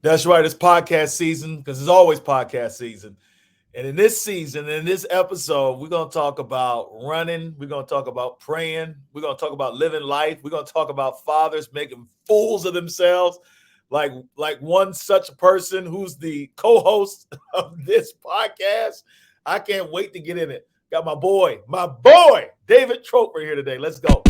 That's right. It's podcast season because it's always podcast season. And in this season, in this episode, we're going to talk about running. We're going to talk about praying. We're going to talk about living life. We're going to talk about fathers making fools of themselves. Like one such person who's the co-host of this podcast. I can't wait to get in it. Got my boy, David Trollford here today. Let's go.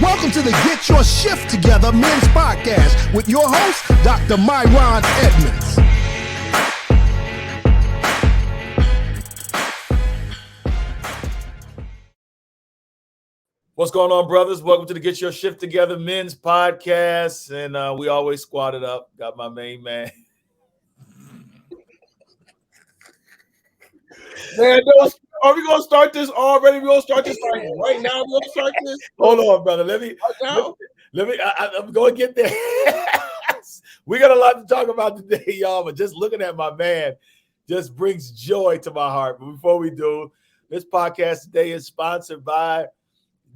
Welcome to the Get Your Shift Together Men's Podcast with your host, Dr. Myron Edmonds. What's going on, brothers? Welcome to the Get Your Shift Together Men's Podcast. And we always squatted up. Got my main man. Man, are we gonna start this already? We're gonna start this right now. We're gonna start this. Hold on, brother. Let me. I'm going to get there. We got a lot to talk about today, y'all. But just looking at my man just brings joy to my heart. But before we do, this podcast today is sponsored by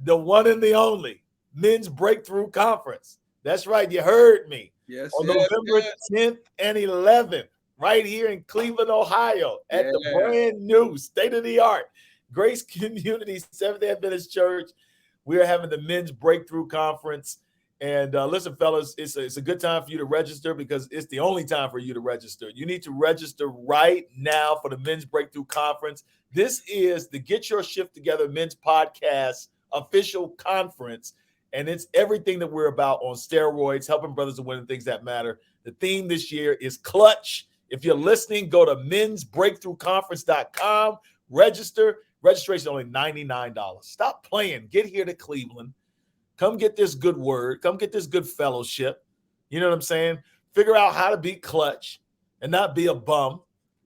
the one and the only Men's Breakthrough Conference. That's right. You heard me. Yes. On November 10th and 11th. Right here in Cleveland, Ohio, at the brand new state-of-the-art Grace Community Seventh-day Adventist Church. We are having the Men's Breakthrough Conference. And listen, fellas, it's a good time for you to register because it's the only time for you to register. You need to register right now for the Men's Breakthrough Conference. This is the Get Your Shift Together Men's Podcast official conference. And it's everything that we're about on steroids, helping brothers to win the things that matter. The theme this year is clutch. If you're listening, go to mensbreakthroughconference.com, register. Registration only $99. Stop playing. Get here to Cleveland. Come get this good word. Come get this good fellowship. You know what I'm saying? Figure out how to be clutch and not be a bum.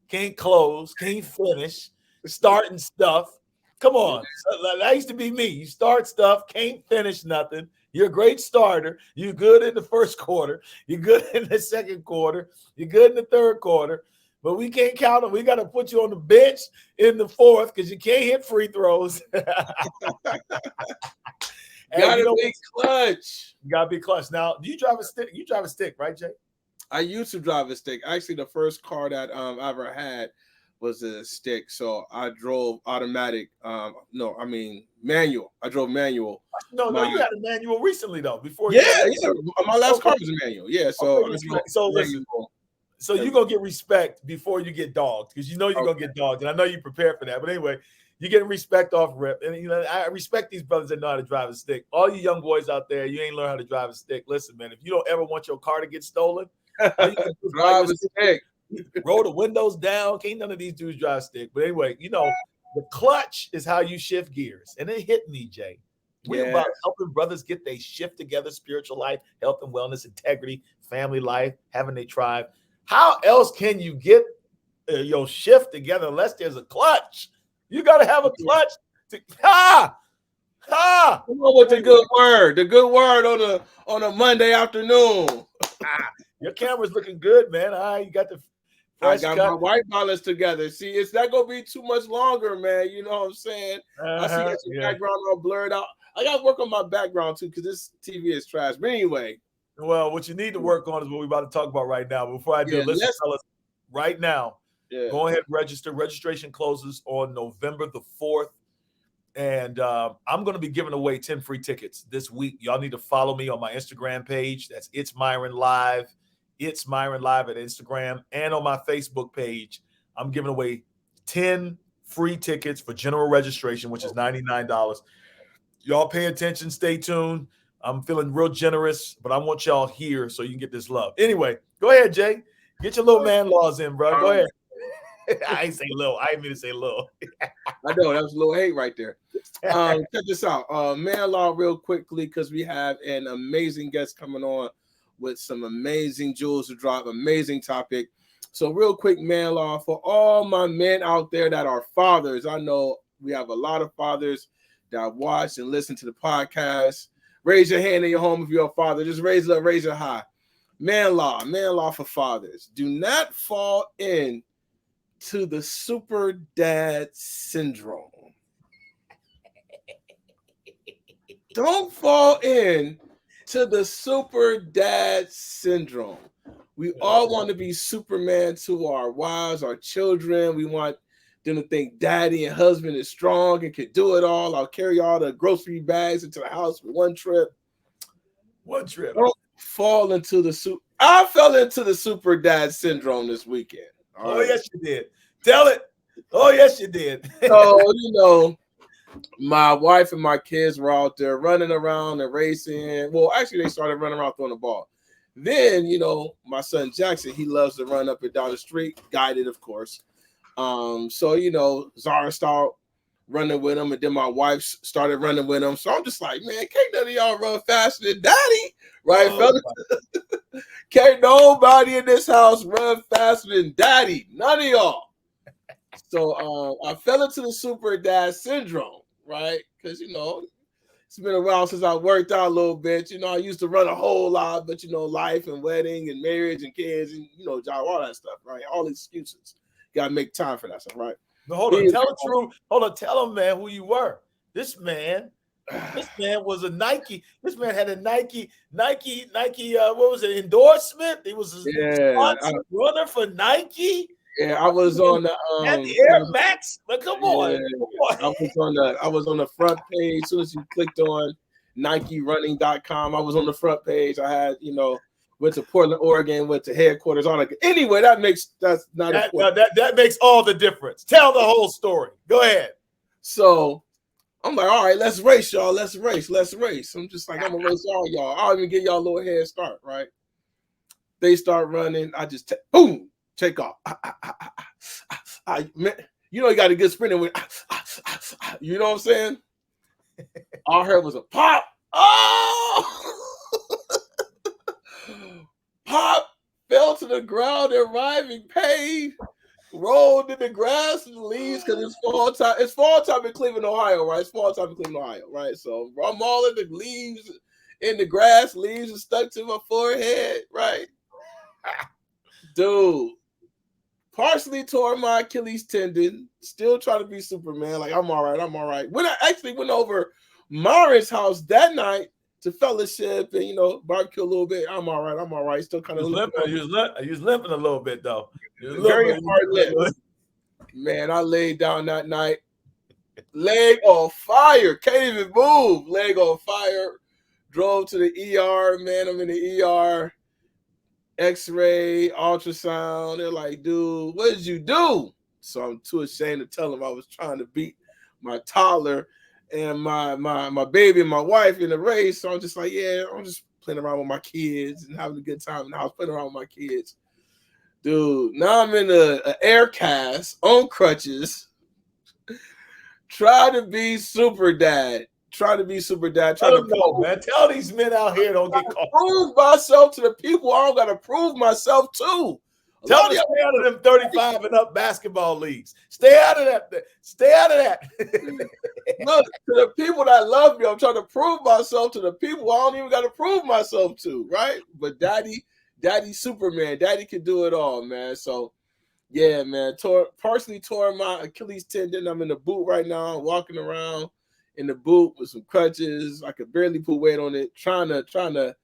Can't close, can't finish, starting stuff. Come on. That used to be me. You start stuff, can't finish nothing. You're a great starter. You're good in the first quarter. You're good in the second quarter. You're good in the third quarter. But we can't count them. We got to put you on the bench in the fourth because you can't hit free throws. Gotta be clutch. You gotta be clutch. Now, do you drive a stick? You drive a stick, right, Jay? I used to drive a stick. Actually, the first car that I ever had was a stick. So I drove automatic. Manual. I drove manual. No, you had a manual recently though. Before my last car was a manual. Yeah, so listen. So you're gonna get respect before you get dogged because you know you're gonna get dogged, and I know you prepared for that. But anyway, you're getting respect off rip, and I respect these brothers that know how to drive a stick. All you young boys out there, you ain't learned how to drive a stick. Listen, man, if you don't ever want your car to get stolen, drive a stick. Roll the windows down. Can't none of these dudes drive stick. But anyway, the clutch is how you shift gears. And it hit me, Jay. We're about helping brothers get their shift together, spiritual life, health and wellness, integrity, family life, having a tribe. How else can you get your shift together unless there's a clutch? You got to have a clutch. Come on with the good word. The good word on a Monday afternoon. Your camera's looking good, man. You got the I got my white balance together. See, it's not gonna be too much longer, man. You know what I'm saying? I see that your background all blurred out. I got to work on my background too because this TV is trash. But anyway, well, what you need to work on is what we're about to talk about right now. Before I do, listen, fellas, right now, go ahead and register. Registration closes on November the 4th. And I'm going to be giving away 10 free tickets this week. Y'all need to follow me on my Instagram page. That's It's Myron Live. It's Myron Live at Instagram. And on my Facebook page, I'm giving away 10 free tickets for general registration, which is $99. Y'all pay attention. Stay tuned. I'm feeling real generous, but I want y'all here so you can get this love. Anyway, go ahead, Jay. Get your little man laws in, bro. Go ahead. I ain't say little. I didn't mean to say little. I know that was a little hate right there. Check this out. Man law real quickly because we have an amazing guest coming on with some amazing jewels to drop, amazing topic. So real quick, man law for all my men out there that are fathers. I know we have a lot of fathers that watch and listen to the podcast. Raise your hand in your home if you're a father. Just raise it up, raise it high. Man law for fathers. Do not fall in to the super dad syndrome. Don't fall in to the super dad syndrome. We all want to be Superman to our wives, our children. We want them to think daddy and husband is strong and can do it all. I'll carry all the grocery bags into the house with one trip. Don't fall into the I fell into the super dad syndrome this weekend. Yes, you did. Tell it. Oh, yes, you did. So, my wife and my kids were out there running around and racing. Well, actually, they started running around throwing the ball. Then, my son Jackson, he loves to run up and down the street, guided, of course. So, Zara started running with him, and then my wife started running with him. So I'm just like, man, can't none of y'all run faster than daddy, right, fellas? Can't nobody in this house run faster than daddy. None of y'all. So I fell into the super dad syndrome, right? Because, it's been a while since I worked out a little bit. I used to run a whole lot, but, life and wedding and marriage and kids and, job, all that stuff, right? All excuses. Got to make time for that stuff, right? No, hold on. Tell the truth. Hold on. Tell him, man, who you were. This man was a Nike. This man had a Nike. What was it? Endorsement. He was a runner for Nike. Yeah, I was on the Air Max. But come on. I was on the front page. As soon as you clicked on NikeRunning.com, I was on the front page. I had, went to Portland, Oregon, went to headquarters. All that. Anyway, that makes all the difference. Tell the whole story. Go ahead. So I'm like, all right, let's race, y'all. Let's race. I'm just like, I'm gonna race all y'all. I'll even give y'all a little head start, right? They start running. I just boom, take off. You got a good sprinting with. You know what I'm saying? All I heard was a pop. Oh. Pop, fell to the ground, arriving pain, rolled in the grass and the leaves because it's fall time. It's fall time in Cleveland, Ohio, right? It's fall time in Cleveland, Ohio, right? So I'm all in the leaves, in the grass, leaves are stuck to my forehead, right? Dude, partially tore my Achilles tendon, still trying to be Superman. Like, I'm all right. When I actually went over Myron's house that night to fellowship and barbecue a little bit, I'm all right. Still kind of limping. You was limping a little bit though. Very hard limp. Man, I laid down that night, leg on fire, can't even move, leg on fire. Drove to the ER, man. I'm in the ER, X-ray, ultrasound. They're like, dude, what did you do? So I'm too ashamed to tell them I was trying to beat my toddler and my baby and my wife in the race. So I'm just like, yeah, I'm just playing around with my kids and having a good time. And I was playing around with my kids. Dude, now I'm in an air cast on crutches. Try to be super dad. Try to know, man. Tell these men out here don't get caught. Prove myself to the people I don't got to prove myself to. Tell them stay out of them 35 and up basketball leagues. Stay out of that. Look, to the people that love me, I'm trying to prove myself to the people I don't even got to prove myself to, right? But daddy Superman, daddy can do it all, man. So, yeah, man, partially tore my Achilles tendon. I'm in the boot right now, walking around in the boot with some crutches. I could barely put weight on it. Trying to.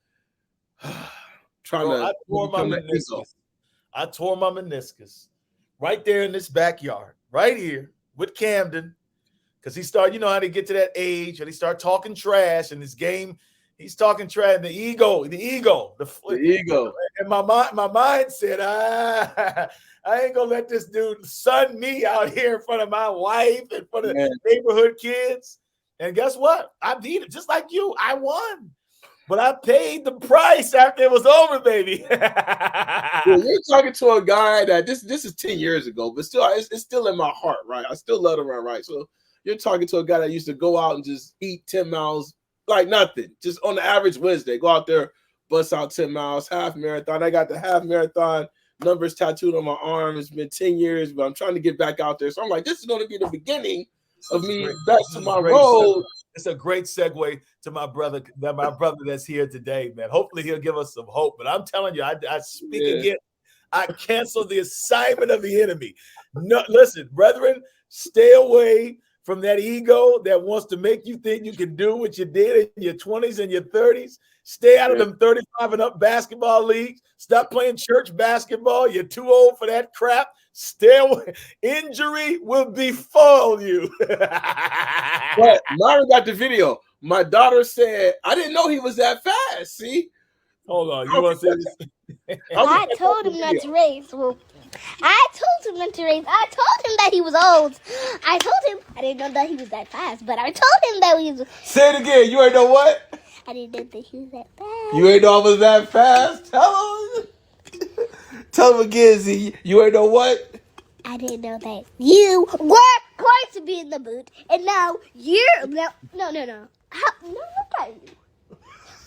I tore my meniscus right there in this backyard, right here with Camden, because he started, how they get to that age and he start talking trash in this game. He's talking trash. The ego. And my mind said, I ain't gonna let this dude son me out here in front of my wife and for the neighborhood kids. And guess what? I beat it just like you. I won. But I paid the price after it was over, baby. Well, you're talking to a guy that this is 10 years ago, but still, it's still in my heart, right? I still love to run, right? So you're talking to a guy that used to go out and just eat 10 miles like nothing, just on the average Wednesday, go out there, bust out 10 miles, half marathon. I got the half marathon numbers tattooed on my arm. It's been 10 years, but I'm trying to get back out there. So I'm like, this is going to be the beginning of me back to my road it's a great segue to my brother that's here today, man. Hopefully he'll give us some hope. But I'm telling you, I speak again. I cancel the assignment of the enemy. No, listen, brethren, stay away from that ego that wants to make you think you can do what you did in your 20s and your 30s. Stay out of them 35 and up basketball leagues. Stop playing church basketball. You're too old for that crap. Stay away. Injury will befall you. But Myron got the video. My daughter said, I didn't know he was that fast. See? Hold on. You want to say this? I told him not to race. Well, I told him not to race. I told him that he was old. I told him I didn't know that he was that fast, but I told him that he was. Say it again. You ain't know what? I didn't know that he was that fast. You ain't know I was that fast? Tell him. Tell him again, Z. You ain't know what? I didn't know that you were going to be in the boot, and now you're no. How, no, look at you.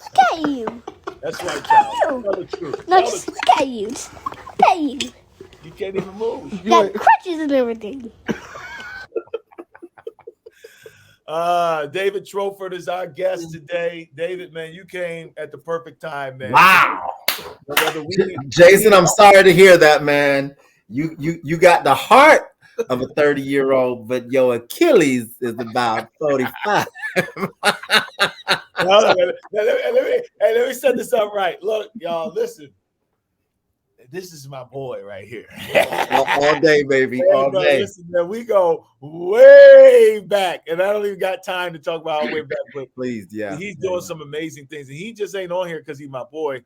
Look at you. That's right, child. Tell the truth. No, just look at you. Look at you. You can't even move. You got crutches and everything. David Trollford is our guest today. David, man, you came at the perfect time, man. Wow. Jason, I'm sorry to hear that, man. You got the heart of a 30-year-old, but your Achilles is about 45. Let me set this up right. Look, y'all, listen. This is my boy right here. all day, baby. All day. Listen, man, we go way back, and I don't even got time to talk about our way back. But please, yeah. He's doing some amazing things, and he just ain't on here because he's my boy.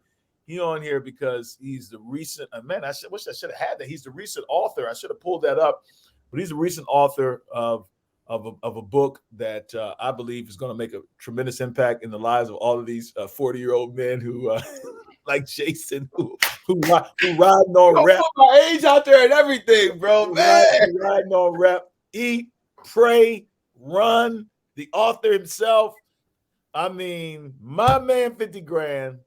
He's on here because he's the recent man. I wish I should have had that. He's the recent author. I should have pulled that up, but he's the recent author of a book that I believe is going to make a tremendous impact in the lives of all of these 40-year-old men who, like Jason, who riding on rep. Put my age out there and everything, bro. Man, riding on rep. Eat, pray, run. The author himself. I mean, my man, 50 grand.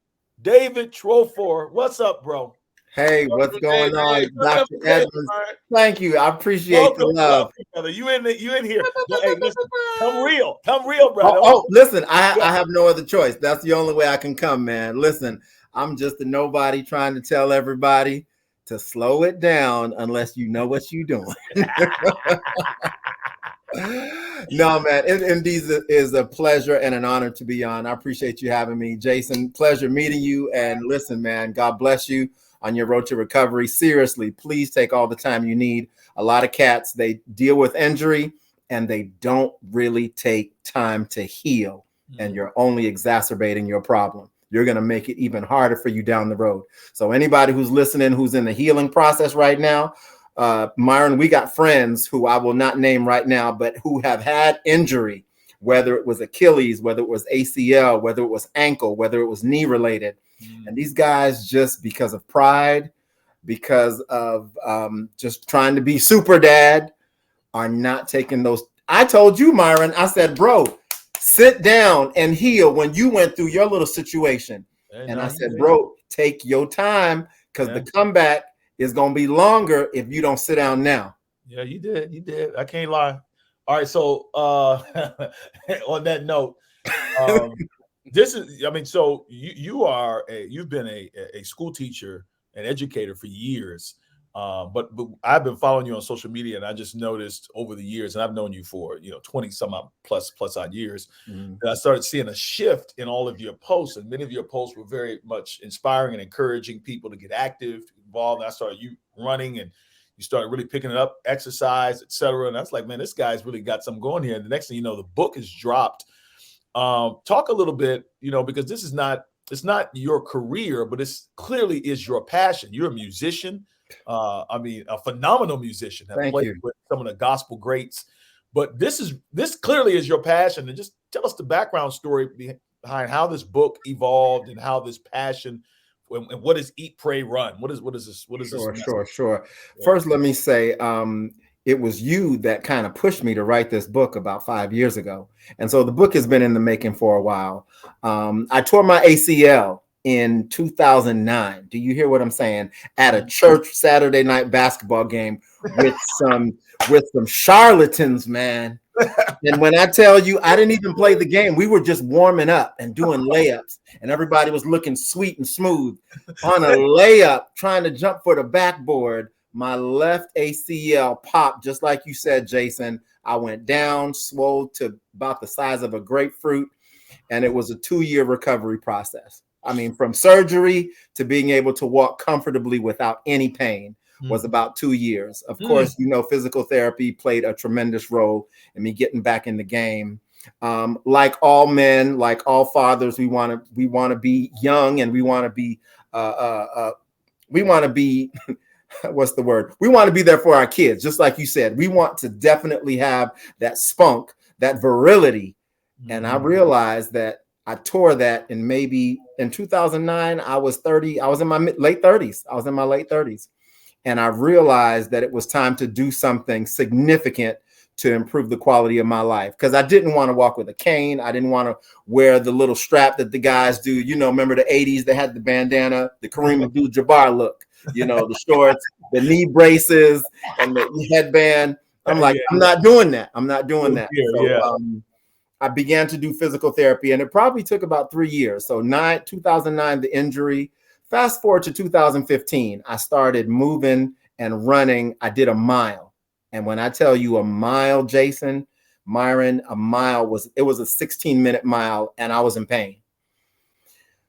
David Trollford, what's up, bro? Hey, what's going on, Dr. Edmonds? Thank you. I appreciate the love. Brother. You in here. Hey, listen, come real, brother. Oh, listen, I have no other choice. That's the only way I can come, man. Listen, I'm just a nobody trying to tell everybody to slow it down unless you know what you're doing. No, man, it indeed is a pleasure and an honor to be on. I appreciate you having me, Jason. Pleasure meeting you. And listen, man, God bless you on your road to recovery. Seriously, please take all the time you need. A lot of cats, they deal with injury and they don't really take time to heal. And you're only exacerbating your problem. You're going to make it even harder for you down the road. So anybody who's listening, who's in the healing process right now, Myron, we got friends who I will not name right now, but who have had injury, whether it was Achilles, whether it was ACL, whether it was ankle, whether it was knee related. And these guys, just because of pride, because of just trying to be super dad, are not taking those. I told you, Myron, I said, bro, sit down and heal when you went through your little situation. And I said, bro, take your time because the comeback is going to be longer if you don't sit down now. Yeah, you did. I can't lie. All right. So on that note, this is, I mean, so you've been a school teacher and educator for years. But I've been following you on social media, and I just noticed over the years, and I've known you for 20 some odd plus odd years, that I started seeing a shift in all of your posts, and many of your posts were very much inspiring and encouraging people to get active, involved. And I started you running, and you started really picking it up, exercise, etc. And I was like, man, this guy's really got something going here. And the next thing you know, the book is dropped. Talk a little bit, because this is it's not your career, but it's clearly is your passion. You're a musician. I mean, a phenomenal musician. Have played with some of the gospel greats, but this clearly is your passion. And just tell us the background story behind how this book evolved and how this passion and what is Eat, Pray, Run? What is this? What is this? Sure. First, let me say, it was you that kind of pushed me to write this book about 5 years ago. And so the book has been in the making for a while. I tore my ACL in 2009. Do you hear what I'm saying? At a church Saturday night basketball game with some charlatans, man. And when I tell you, I didn't even play the game. We were just warming up and doing layups, and everybody was looking sweet and smooth. On a layup, trying to jump for the backboard, my left ACL popped, just like you said, Jason. I went down, swole to about the size of a grapefruit, and it was a 2-year recovery process. I mean, from surgery to being able to walk comfortably without any pain was about 2 years. Of course, you know, physical therapy played a tremendous role in me getting back in the game. Like all men, like all fathers, we want to be young, and we want to be what's the word? We want to be there for our kids, just like you said. We want to definitely have that spunk, that virility. And I realized that I tore that in 2009. I was 30. I was in my late 30s. And I realized that it was time to do something significant to improve the quality of my life, because I didn't want to walk with a cane. I didn't want to wear the little strap that the guys do. You know, remember the 80s? They had the bandana, the Kareem Abdul-Jabbar look, you know, the shorts, the knee braces, and the headband. I'm like, I'm not doing that. I'm not doing that. So I began to do physical therapy, and it probably took about 3 years. So 2009, the injury. Fast forward to 2015, I started moving and running. I did a mile. And when I tell you a mile, Jason, Myron, a mile was a 16-minute mile, and I was in pain.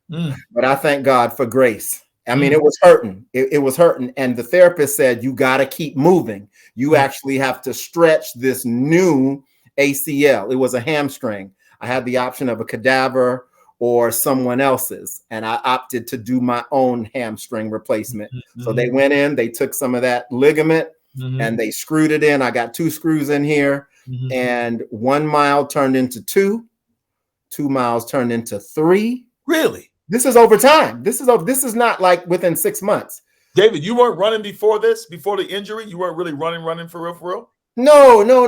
But I thank God for grace. I mean, it was hurting. It was hurting. And the therapist said, you got to keep moving. You actually have to stretch this new ACL. It was a hamstring. I had the option of a cadaver or someone else's, and I opted to do my own hamstring replacement. So they went in, they took some of that ligament and they screwed it in. I got 2 screws in here, and 1 mile turned into 2 miles turned into 3. Really? This is over time. This is not like within 6 months. David, you weren't running before the injury? You weren't really running for real? No, not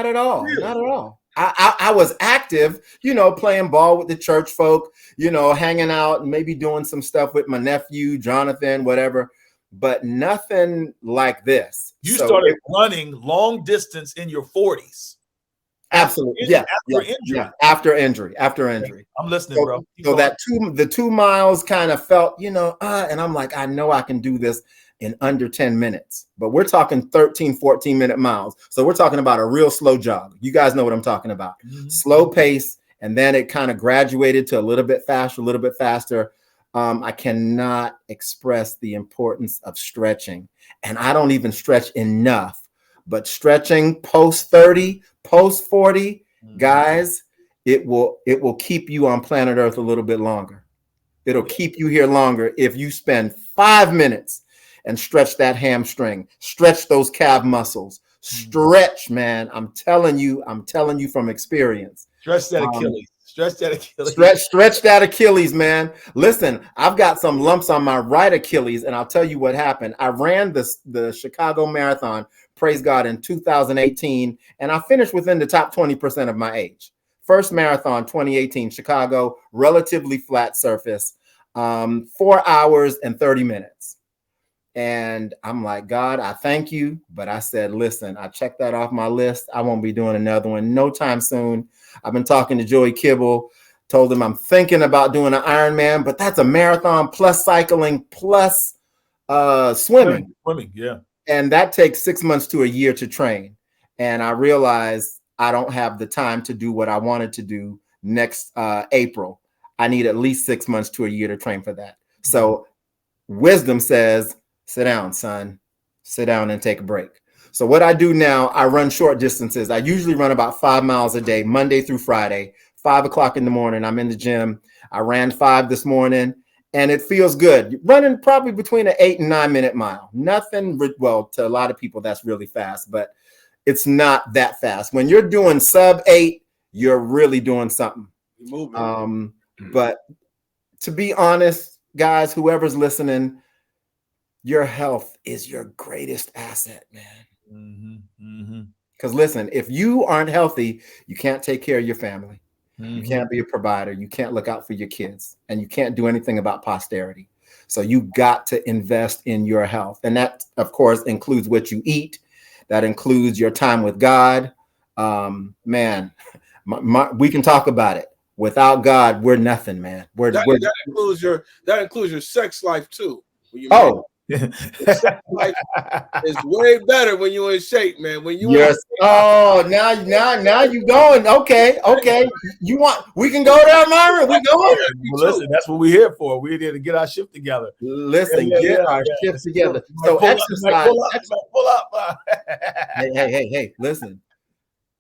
at all. Really? Not at all. I was active, you know, playing ball with the church folk, you know, hanging out, maybe doing some stuff with my nephew, Jonathan, whatever, but nothing like this. You started running long distance in your 40s. Absolutely. After injury. I'm listening, bro. So the 2 miles kind of felt, you know, and I'm like, I know I can do this in under 10 minutes, but we're talking 13, 14-minute miles. So we're talking about a real slow jog. You guys know what I'm talking about. Slow pace. And then it kind of graduated to a little bit faster. I cannot express the importance of stretching. And I don't even stretch enough, but stretching post 30, post 40, guys, it will keep you on planet Earth a little bit longer. It'll keep you here longer if you spend 5 minutes and stretch that hamstring, stretch those calf muscles, stretch, man. I'm telling you from experience. Stretch that Achilles. Stretch that Achilles, man. Listen, I've got some lumps on my right Achilles, and I'll tell you what happened. I ran the Chicago Marathon, praise God, in 2018, and I finished within the top 20% of my age. First marathon, 2018, Chicago, relatively flat surface, 4 hours and 30 minutes. And I'm like, God, I thank you. But I said, listen, I checked that off my list. I won't be doing another one no time soon. I've been talking to Joey Kibble, told him I'm thinking about doing an Ironman, but that's a marathon plus cycling plus swimming. Yeah. And that takes 6 months to a year to train. And I realized I don't have the time to do what I wanted to do next April. I need at least 6 months to a year to train for that. So wisdom says, sit down, son. Sit down and take a break. So what I do now, I run short distances. I usually run about 5 miles a day, Monday through Friday, 5 o'clock in the morning. I'm in the gym. I ran 5 this morning, and it feels good. Running probably between an 8 and 9 minute mile. Nothing, well, to a lot of people, that's really fast, but it's not that fast. When you're doing sub 8, you're really doing something. You're moving. But to be honest, guys, whoever's listening, your health is your greatest asset, man. Because listen, if you aren't healthy, you can't take care of your family. You can't be a provider. You can't look out for your kids, and you can't do anything about posterity. So you got to invest in your health. And that, of course, includes what you eat. That includes your time with God. Man, we can talk about it. Without God, we're nothing, man. That includes your sex life too. Sex life is way better when you're in shape, man. When you now you going. Okay. We can go there, Myron. We going. Well, listen, that's what we're here for. We're here to get our shift together. Listen, get our shift together. So exercise. Pull up. Hey, listen.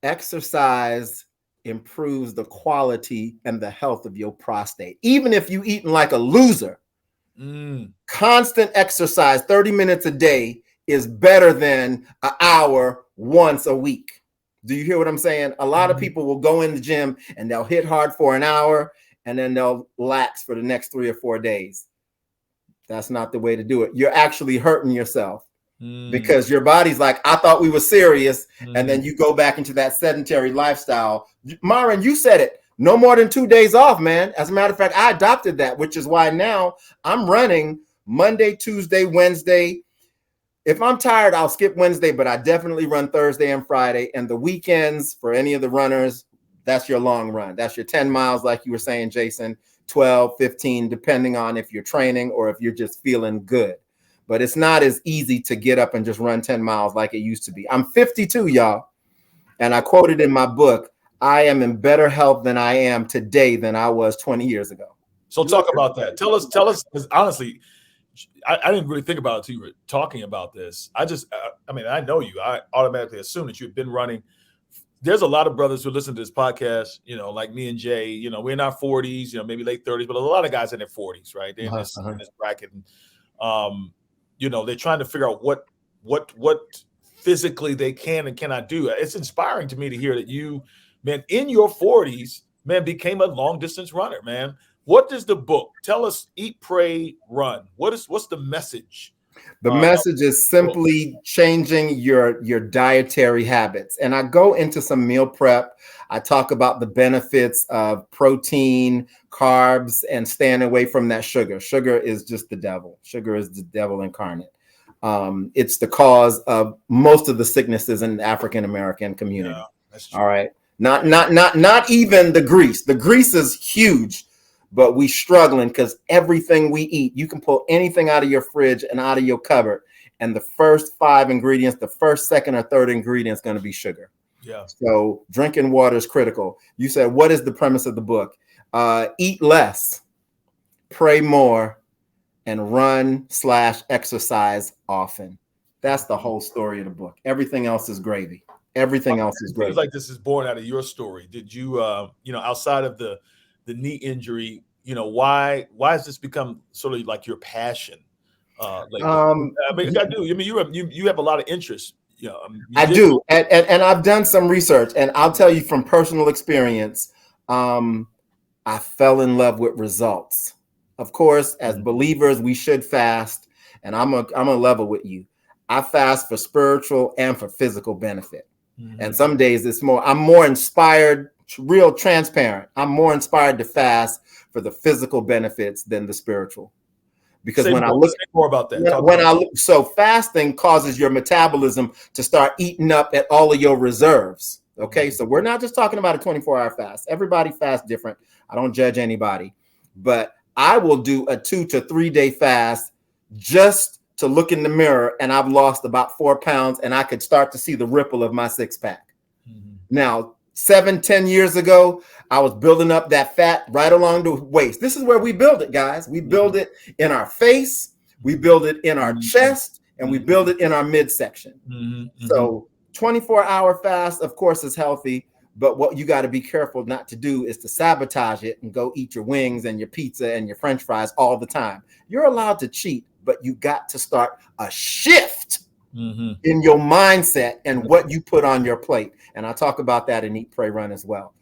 Exercise improves the quality and the health of your prostate. Even if you eating like a loser, constant exercise, 30 minutes a day, is better than an hour once a week. Do you hear what I'm saying? A lot of people will go in the gym and they'll hit hard for an hour and then they'll lax for the next 3 or 4 days. That's not the way to do it. You're actually hurting yourself because your body's like, I thought we were serious. And then you go back into that sedentary lifestyle. Myron, you said it. No more than 2 days off, man. As a matter of fact, I adopted that, which is why now I'm running Monday, Tuesday, Wednesday. If I'm tired, I'll skip Wednesday, but I definitely run Thursday and Friday. And the weekends, for any of the runners, that's your long run. That's your 10 miles, like you were saying, Jason, 12, 15, depending on if you're training or if you're just feeling good. But it's not as easy to get up and just run 10 miles like it used to be. I'm 52, y'all. And I quoted in my book, I am in better health than I am today than I was 20 years ago. So talk about that. Tell us, because honestly, I didn't really think about it until you were talking about this. I know you. I automatically assume that you've been running. There's a lot of brothers who listen to this podcast, like me and Jay, we're in our 40s, maybe late 30s, but a lot of guys in their 40s, right? They're in this bracket. And, they're trying to figure out what physically they can and cannot do. It's inspiring to me to hear that you, man, in your 40s, man, became a long distance runner, man. What does the book tell us? Eat, pray, run. What's the message? The message is simply changing your dietary habits. And I go into some meal prep. I talk about the benefits of protein, carbs, and staying away from that sugar. Sugar is just the devil. Sugar is the devil incarnate. It's the cause of most of the sicknesses in the African American community. Yeah, that's true. All right. Not even the grease. The grease is huge. But we struggling because everything we eat, you can pull anything out of your fridge and out of your cupboard, and the first 5 ingredients, the first, second, or third ingredient is going to be sugar. Yeah. So drinking water is critical. You said, what is the premise of the book? Eat less, pray more, and run/exercise often. That's the whole story of the book. Everything else is gravy. Everything else is gravy. It feels like this is born out of your story. Did you, outside of the knee injury, why has this become sort of like your passion? You have a lot of interest. I do, and I've done some research, and I'll tell you from personal experience, I fell in love with results. Of course, as believers, we should fast, and I'm a level with you. I fast for spiritual and for physical benefit, and some days I'm more inspired. Real transparent. I'm more inspired to fast for the physical benefits than the spiritual. Because say more about that. So fasting causes your metabolism to start eating up at all of your reserves. Okay. So we're not just talking about a 24-hour fast. Everybody fasts different. I don't judge anybody, but I will do a 2 to 3 day fast just to look in the mirror, and I've lost about 4 pounds, and I could start to see the ripple of my 6-pack. Now, 7-10 years ago, I was building up that fat right along the waist. This is where we build it, guys. We build it in our face, we build it in our chest, and we build it in our midsection. So 24-hour fast, of course, is healthy, but what you got to be careful not to do is to sabotage it and go eat your wings and your pizza and your French fries all the time. You're allowed to cheat, but you got to start a shift in your mindset and what you put on your plate. And I talk about that in Eat, Pray, Run as well.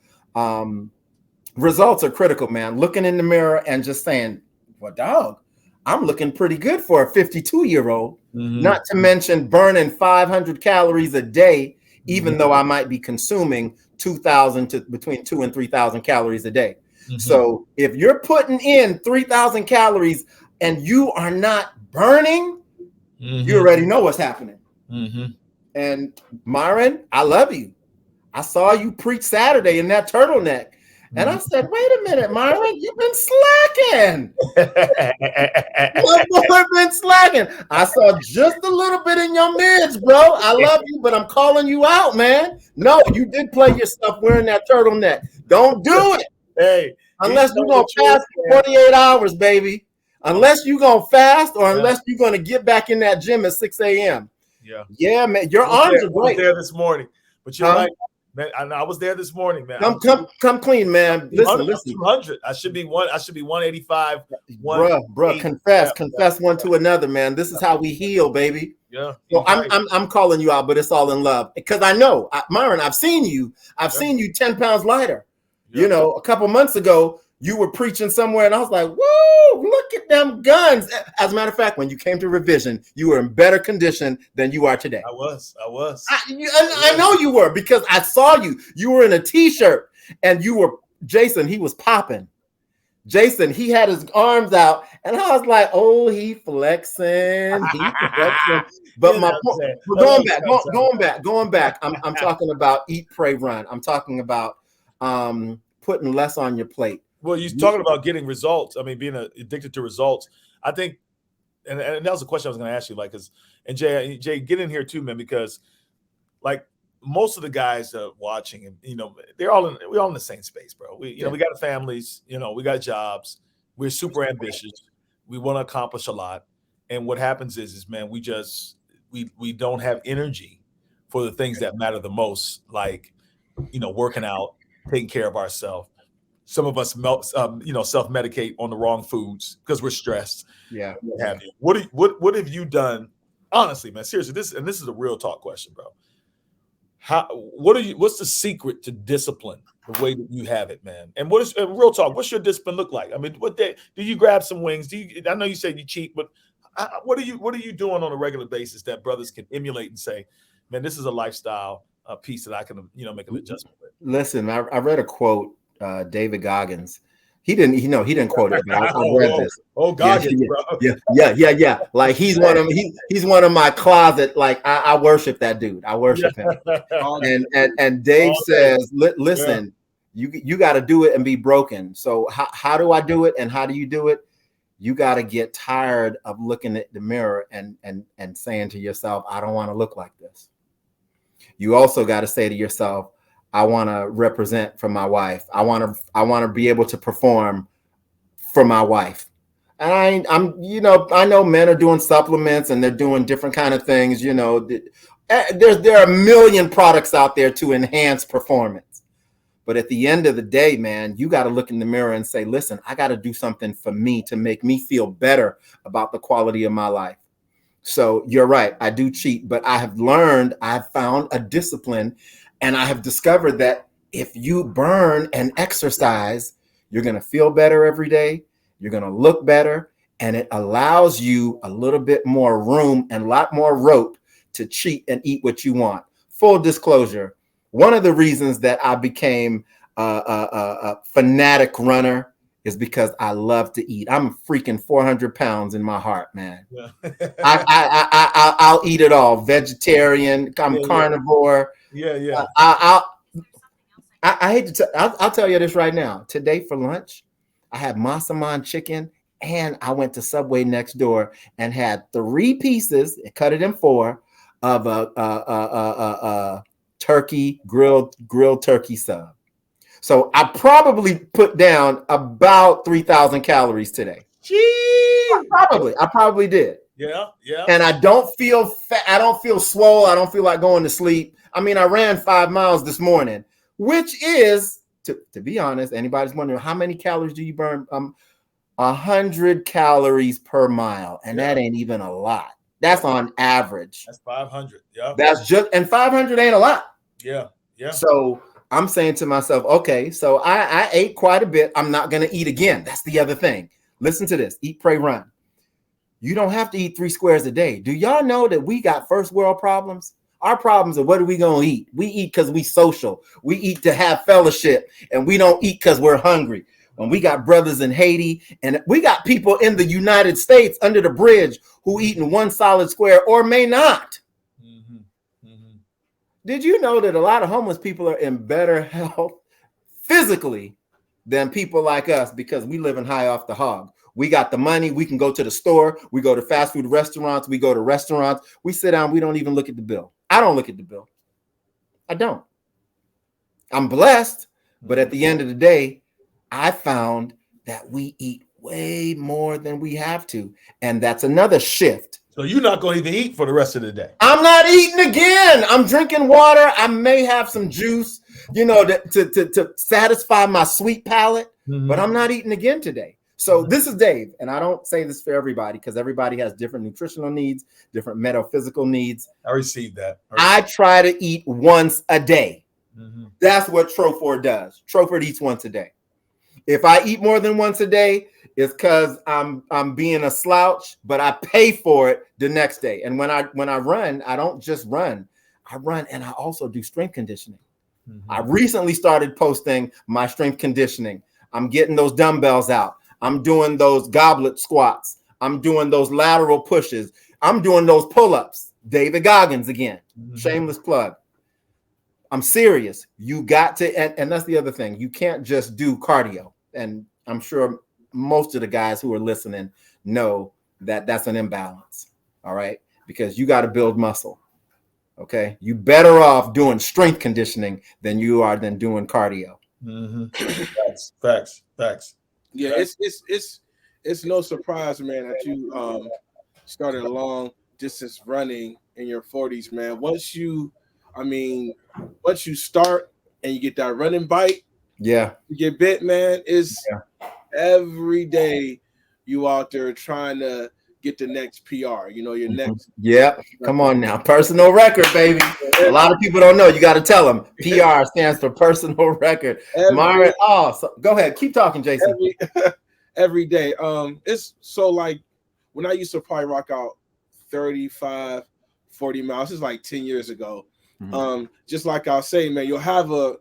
Results are critical, man. Looking in the mirror and just saying, well, dog, I'm looking pretty good for a 52-year-old, not to mention burning 500 calories a day, even though I might be consuming 2,000 to between 2,000 and 3,000 calories a day. So if you're putting in 3,000 calories and you are not burning, you already know what's happening. And Myron, I love you. I saw you preach Saturday in that turtleneck. And I said, wait a minute, Myron, you've been slacking. My boy been slacking. I saw just a little bit in your mids, bro. I love you, but I'm calling you out, man. No, you did play yourself wearing that turtleneck. Don't do it. Hey, unless you're going to fast for 48 hours, baby. Unless you're going to fast or unless you're going to get back in that gym at 6 a.m. Yeah. Yeah, man. Your arms are great. I was there this morning. But you're right, man. I was there this morning, man. Come clean, man. Listen. 200. I should be 185. Bruh, confess one to another, man. This is how we heal, baby. Yeah. So I'm calling you out, but it's all in love. Because I know, Myron, I've seen you 10 pounds lighter. Yeah. You know, a couple months ago, you were preaching somewhere, and I was like, whoa, look at them guns. As a matter of fact, when you came to revision, you were in better condition than you are today. I was. I know you were, because I saw you. You were in a T-shirt, and you were, Jason, he was popping. Jason, he had his arms out, and I was like, oh, he flexing. But going back. I'm talking about eat, pray, run. I'm talking about putting less on your plate. Well, you're talking about getting results. I mean, being addicted to results. I think, and that was a question I was going to ask you, like, and Jay, get in here too, man, because like most of the guys watching, and you know, we're all in the same space, bro. We got families, you know, we got jobs, we're super ambitious, we want to accomplish a lot, and what happens is man, we don't have energy for the things that matter the most, like, you know, working out, taking care of ourselves. Some of us self-medicate on the wrong foods because we're stressed. Yeah. What have you done? Honestly, man, seriously, this is a real talk question, bro. What's the secret to discipline the way that you have it, man? And real talk, what's your discipline look like? I mean, what day do you grab some wings? I know you said you cheat, but what are you doing on a regular basis that brothers can emulate and say, man, this is a lifestyle piece that I can, make an adjustment with? Listen, I read a quote. David Goggins, he didn't quote it, but I read this. Oh, Goggins, bro. Yeah. Like he's one of my closet. Like I worship that dude. I worship him. And Dave says, listen, you got to do it and be broken. So how do I do it, and how do you do it? You got to get tired of looking at the mirror and saying to yourself, I don't want to look like this. You also got to say to yourself, I want to represent for my wife. I want to be able to perform for my wife. And I know men are doing supplements and they're doing different kind of things. You know, there are a million products out there to enhance performance. But at the end of the day, man, you got to look in the mirror and say, listen, I got to do something for me to make me feel better about the quality of my life. So you're right. I do cheat, but I've found a discipline. And I have discovered that if you burn and exercise, you're going to feel better every day. You're going to look better. And it allows you a little bit more room and a lot more rope to cheat and eat what you want. Full disclosure, one of the reasons that I became a fanatic runner is because I love to eat. I'm freaking 400 pounds in my heart, man. Yeah. I'll eat it all. Vegetarian, I'm carnivore. Yeah. I hate to I'll tell you this right now. Today for lunch, I had massaman chicken, and I went to Subway next door and had 3 pieces, cut it in 4, of a turkey grilled turkey sub. So I probably put down about 3,000 calories today. Gee, I probably did. Yeah. And I don't feel fat. I don't feel swole. I don't feel like going to sleep. I mean, I ran 5 miles this morning, which is, to be honest, anybody's wondering how many calories do you burn? 100 calories per mile, and that ain't even a lot. That's on average. That's 500. Yeah. And 500 ain't a lot. Yeah. So I'm saying to myself, okay, so I ate quite a bit. I'm not going to eat again. That's the other thing. Listen to this. Eat, pray, run. You don't have to eat 3 squares a day. Do y'all know that we got first world problems? Our problems are, what are we going to eat? We eat because we social. We eat to have fellowship, and we don't eat because we're hungry. When we got brothers in Haiti, and we got people in the United States under the bridge who eat in 1 solid square or may not. Did you know that a lot of homeless people are in better health physically than people like us because we live in high off the hog? We got the money. We can go to the store. We go to fast food restaurants. We go to restaurants. We sit down. We don't even look at the bill. I don't look at the bill. I don't. I'm blessed. But at the end of the day, I found that we eat way more than we have to. And that's another shift. So you're not going to even eat for the rest of the day. I'm not eating again. I'm drinking water. I may have some juice, to satisfy my sweet palate, but I'm not eating again today. So this is Dave, and I don't say this for everybody because everybody has different nutritional needs, different metaphysical needs. I received that. I try to eat once a day. That's what Trollford does. Trollford eats once a day. If I eat more than once a day, it's because I'm being a slouch, but I pay for it the next day. And when I run, I don't just run. I run and I also do strength conditioning. I recently started posting my strength conditioning. I'm getting those dumbbells out. I'm doing those goblet squats. I'm doing those lateral pushes. I'm doing those pull-ups. David Goggins again. Shameless plug. I'm serious. You got to, and that's the other thing. You can't just do cardio. And I'm sure most of the guys who are listening know that that's an imbalance. All right. Because you got to build muscle. Okay. You better off doing strength conditioning than you are doing cardio. Facts. Yeah, it's no surprise, man, that you started a long distance running in your 40s, man. Once you start and you get that running bite, you get bit, man. Every day you out there trying to get the next PR, your next. Yeah, come on now, personal record, baby. A lot of people don't know. You got to tell them. PR stands for personal record. Myron, go ahead, keep talking, Jason. Every day. It's so like when I used to probably rock out 35, 40 miles. It's like 10 years ago. Just like I'll say, man, you'll have a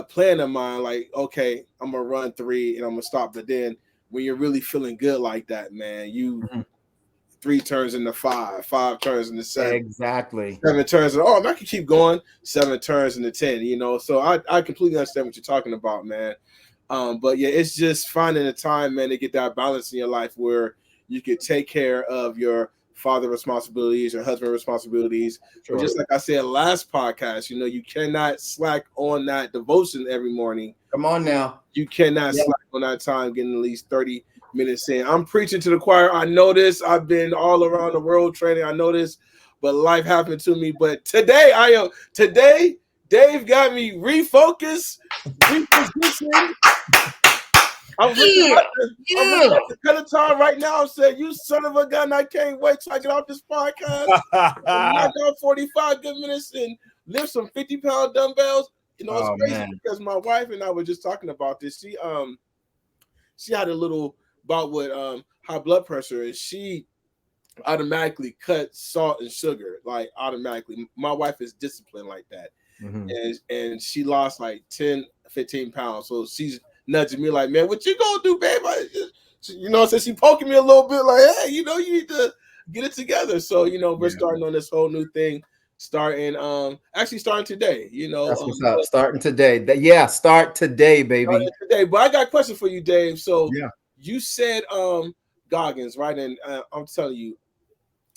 plan in mind, like, okay, I'm gonna run 3 and I'm gonna stop. But then when you're really feeling good like that, man, you 3 turns into 5, 5 turns into 7. Exactly. 7 turns into, I can keep going. 7 turns into 10, So I completely understand what you're talking about, man. But yeah, it's just finding a time, man, to get that balance in your life where you can take care of your father responsibilities or husband responsibilities. Sure. But just like I said last podcast, you cannot slack on that devotion every morning. Come on now. You cannot slack on that time, getting at least 30 minutes in. I'm preaching to the choir. I know this. I've been all around the world training. I know this, but life happened to me. But today Dave got me refocused, repositioned. I'm looking at the Peloton right now. I'm saying, you son of a gun, I can't wait till I get off this podcast. Knock out 45 good minutes and lift some 50-pound dumbbells. It's crazy because my wife and I were just talking about this. She had a little bout with high blood pressure, and she automatically cut salt and sugar, like automatically. My wife is disciplined like that. And she lost like 10, 15 pounds. So she's nudging me like, man, what you gonna do, babe? So she poking me a little bit like, hey, you need to get it together. So, we're starting on this whole new thing, starting today, That's what's up. Starting today. Start today, baby. Today. But I got a question for you, Dave. So you said Goggins, right? And I'm telling you,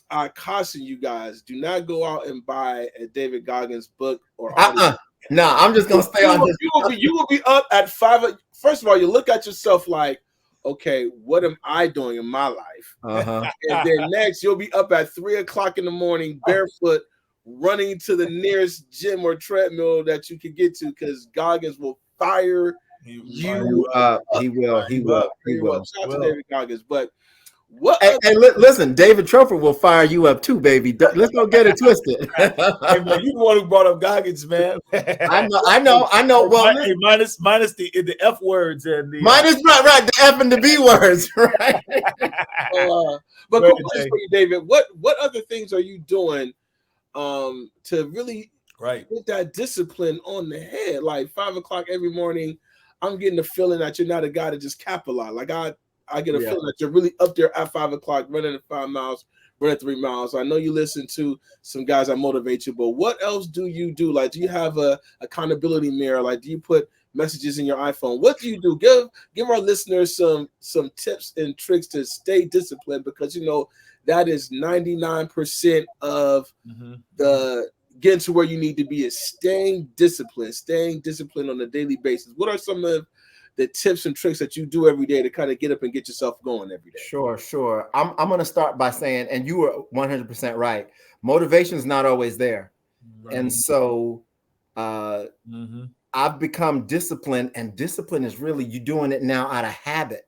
I caution you guys, do not go out and buy a David Goggins book or audio. No, I'm just gonna stay on this. You will be up at 5. First of all, you look at yourself like, okay, what am I doing in my life? And then next, you'll be up at 3 o'clock in the morning, barefoot, running to the nearest gym or treadmill that you can get to, because Goggins will fire you up. He will. Shout out to David Goggins, but. Hey, listen, David Trollford will fire you up too, baby. Let's not get it twisted. Hey, man, you the one who brought up Goggins, man. I know. Well, minus the F words and the minus right, the F and the B words, right? But cool question for you, David. What other things are you doing to really get that discipline on the head? Like 5 o'clock every morning, I'm getting the feeling that you're not a guy to just cap a lot. Like I get a feeling that you're really up there at 5 o'clock, running the 5 miles, running 3 miles. I know you listen to some guys that motivate you, but what else do you do? Like, do you have a accountability mirror? Like, do you put messages in your iPhone? What do you do? Give our listeners some tips and tricks to stay disciplined, because you know that is 99% of the getting to where you need to be, is staying disciplined on a daily basis. What are some of the tips and tricks that you do every day to kind of get up and get yourself going every day? Sure. I'm going to start by saying, and you were 100% right, motivation is not always there. And so I've become disciplined, and discipline is really you doing it now out of habit.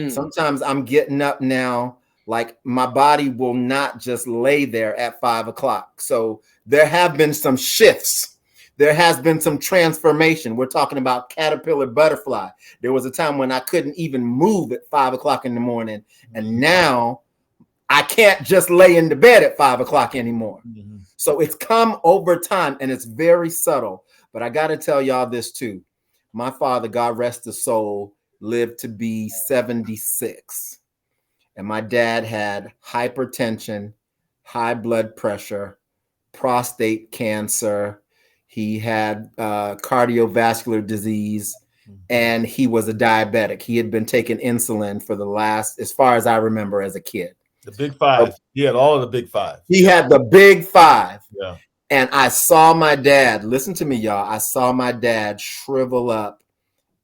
Sometimes I'm getting up now, like my body will not just lay there at 5 o'clock. So there have been some shifts. There has been some transformation. We're talking about caterpillar butterfly. There was a time when I couldn't even move at 5 o'clock in the morning. And now I can't just lay in the bed at 5 o'clock anymore. So it's come over time, and it's very subtle. But I got to tell y'all this too. My father, God rest his soul, lived to be 76. And my dad had hypertension, high blood pressure, prostate cancer. He had cardiovascular disease, and he was a diabetic. He had been taking insulin for the last, as far as I remember as a kid. The big five. He had all of the big five. He had the big five. Yeah. And I saw my dad, listen to me, y'all. I saw my dad shrivel up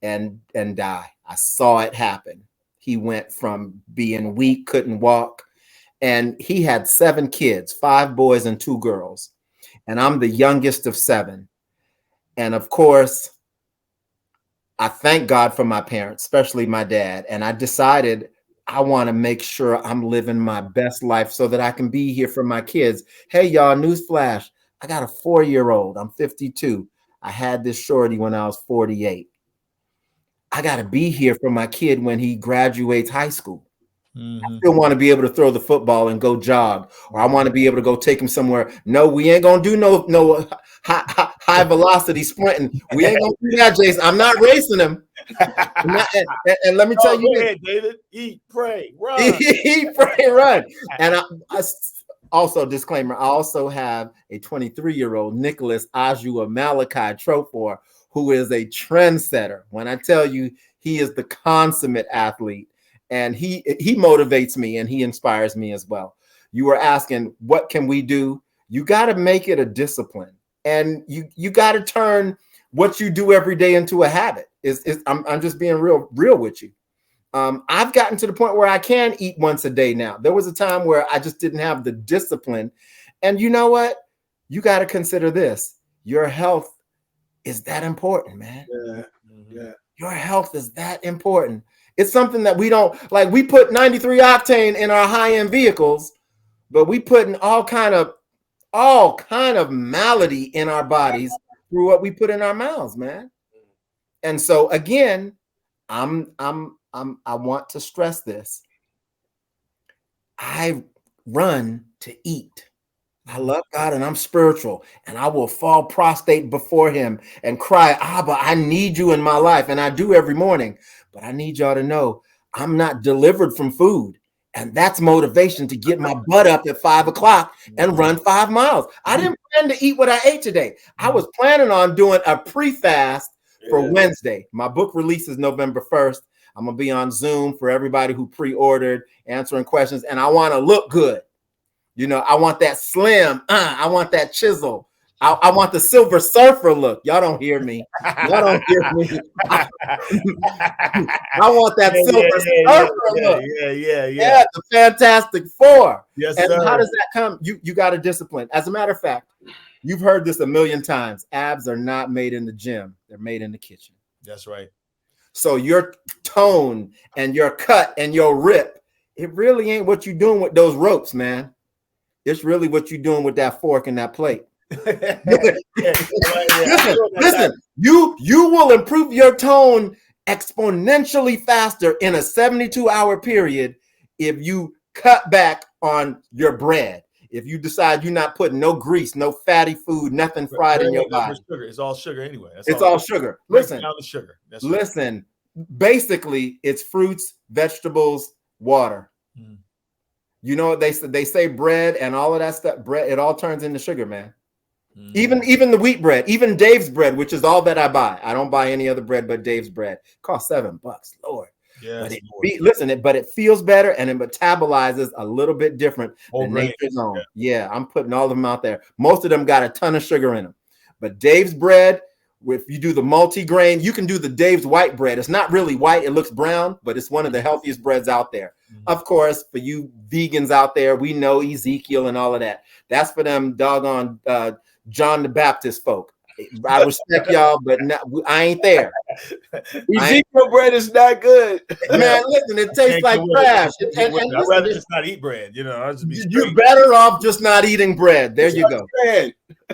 and die. I saw it happen. He went from being weak, couldn't walk. And he had 7 kids, 5 boys and 2 girls. And I'm the youngest of 7. And of course, I thank God for my parents, especially my dad. And I decided I want to make sure I'm living my best life so that I can be here for my kids. Hey, y'all, newsflash. I got a 4-year-old. I'm 52. I had this shorty when I was 48. I got to be here for my kid when he graduates high school. I still want to be able to throw the football and go jog, or I want to be able to go take him somewhere. No, we ain't going to do no high velocity sprinting. We ain't going to do that, Jason. I'm not racing him. And let me tell you, go ahead, David. Eat, pray, run. Eat, pray, run. And I also, disclaimer, I also have a 23-year-old, Nicholas Aju Malachi Trophor, who is a trendsetter. When I tell you, he is the consummate athlete, and he motivates me and he inspires me as well. You were asking, what can we do? You got to make it a discipline, and you got to turn what you do every day into a habit. I'm just being real with you. I've gotten to the point where I can eat once a day now. There was a time where I just didn't have the discipline. And you know what? You got to consider this. Your health is that important, man. Yeah. Your health is that important. It's something that we don't, like, we put 93 octane in our high-end vehicles, but we putting all kind of malady in our bodies through what we put in our mouths, man. And so again, I want to stress this. I run to eat. I love God and I'm spiritual, and I will fall prostrate before him and cry, Abba, I need you in my life. And I do every morning, but I need y'all to know I'm not delivered from food. And that's motivation to get my butt up at 5 o'clock and run 5 miles. I didn't plan to eat what I ate today. I was planning on doing a pre-fast for Wednesday. My book releases November 1st. I'm going to be on Zoom for everybody who pre-ordered, answering questions. And I want to look good. You know, I want that slim. I want that chisel. I want the Silver Surfer look. Y'all don't hear me. Y'all don't hear me. I want that Silver Surfer look. Yeah, the Fantastic Four. Yes, and sir. How does that come? You got to discipline. As a matter of fact, you've heard this a million times. Abs are not made in the gym. They're made in the kitchen. That's right. So your tone and your cut and your rip, it really ain't what you're doing with those ropes, man. It's really what you're doing with that fork and that plate. Listen, you will improve your tone exponentially faster in a 72-hour period if you cut back on your bread. If you decide you're not putting no grease, no fatty food, nothing fried in your body. Sugar. It's all sugar anyway. It's all sugar. Listen, down the sugar. That's listen. Right. Basically, it's fruits, vegetables, water. You know what they say bread and all of that stuff, bread, it all turns into sugar, man. Even the wheat bread, even Dave's bread, which is all that I buy. I don't buy any other bread but Dave's bread. It costs $7, Lord. Yes, but it feels better and it metabolizes a little bit different than nature's own. Yeah, I'm putting all of them out there. Most of them got a ton of sugar in them. But Dave's bread, if you do the multi-grain, you can do the Dave's white bread. It's not really white, it looks brown, but it's one of the healthiest breads out there. Of course, for you vegans out there, we know Ezekiel and all of that. That's for them doggone John the Baptist folk. I respect y'all, but I ain't there. Ezekiel bread is not good. Man, listen, it tastes like trash. I'd rather just not eat bread. You know, you're better off just not eating bread. There you go.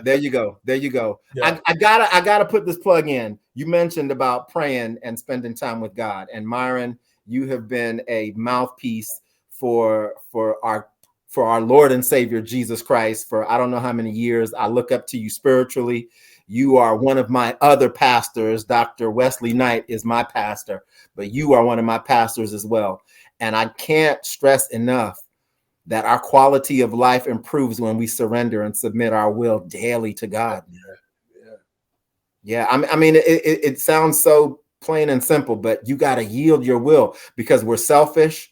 There you go. There you go. Yeah. I gotta put this plug in. You mentioned about praying and spending time with God. And Myron, you have been a mouthpiece for our Lord and Savior Jesus Christ for I don't know how many years. I look up to you spiritually. You are one of my other pastors. Dr. Wesley Knight is my pastor, but you are one of my pastors as well. And I can't stress enough that our quality of life improves when we surrender and submit our will daily to God. Yeah. I mean, it sounds so plain and simple, but you got to yield your will because we're selfish.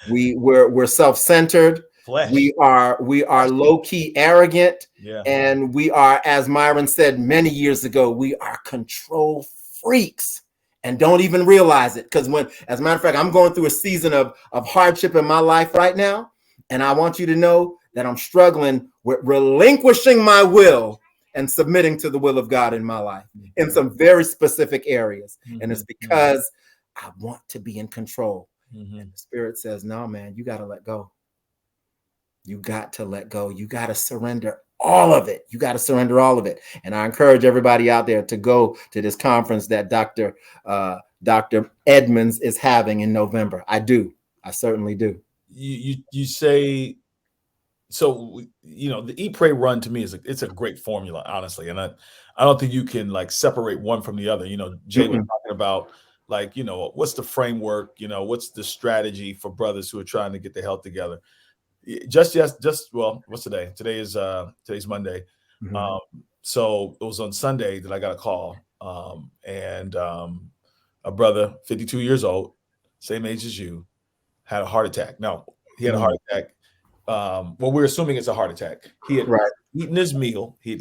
We're self-centered. Flesh. We are low-key arrogant, and we are, as Myron said many years ago, we are control freaks and don't even realize it. Because as a matter of fact, I'm going through a season of hardship in my life right now, and I want you to know that I'm struggling with relinquishing my will and submitting to the will of God in my life in some very specific areas, and it's because I want to be in control. And the Spirit says, "No, man, you got to let go. You got to let go. You got to surrender all of it. You got to surrender all of it." And I encourage everybody out there to go to this conference that Dr. Edmonds is having in November. I do. I certainly do. You say, so, you know, the Eat, Pray, Run to me it's a great formula, honestly. And I don't think you can like separate one from the other. You know, Jay was talking about like, you know, what's the framework, you know, what's the strategy for brothers who are trying to get their health together. Well, what's today? Today's Monday. So it was on Sunday that I got a call, and a brother, 52 years old, same age as you, had a heart attack. Now he had a heart attack. Well, we're assuming it's a heart attack. He had eaten his meal. He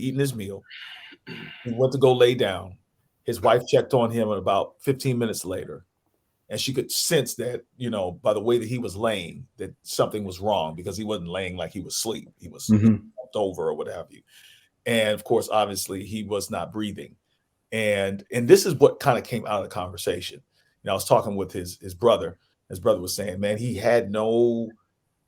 went to go lay down. His wife checked on him about 15 minutes later. And she could sense that, you know, by the way that he was laying, that something was wrong because he wasn't laying like he was asleep. He was over or what have you. And of course, obviously, he was not breathing. And this is what kind of came out of the conversation. You know, I was talking with his brother. His brother was saying, man, he had no,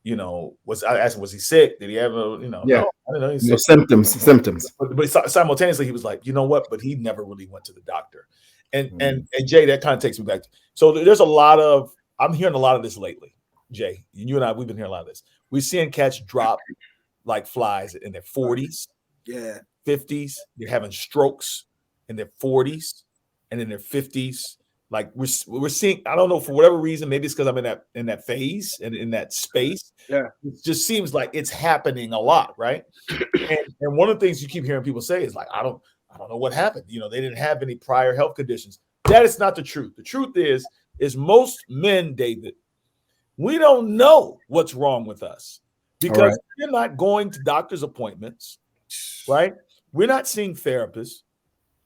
you know, I asked him, was he sick? Did he have a, you know, no, I don't know. No symptoms. But simultaneously, he was like, you know what? But he never really went to the doctor. And Jay, that kind of takes me back. So there's I'm hearing a lot of this lately, Jay. You and I, we've been hearing a lot of this. We're seeing cats drop like flies in their 40s, 50s. They're having strokes in their 40s and in their 50s. Like we're seeing, I don't know, for whatever reason, maybe it's because I'm in that phase and in that space. Yeah. It just seems like it's happening a lot, right? and one of the things you keep hearing people say is like, I don't know what happened. You know, they didn't have any prior health conditions. That is not the truth. The truth is most men, David, we don't know what's wrong with us because we're not going to doctor's appointments, right? We're not seeing therapists.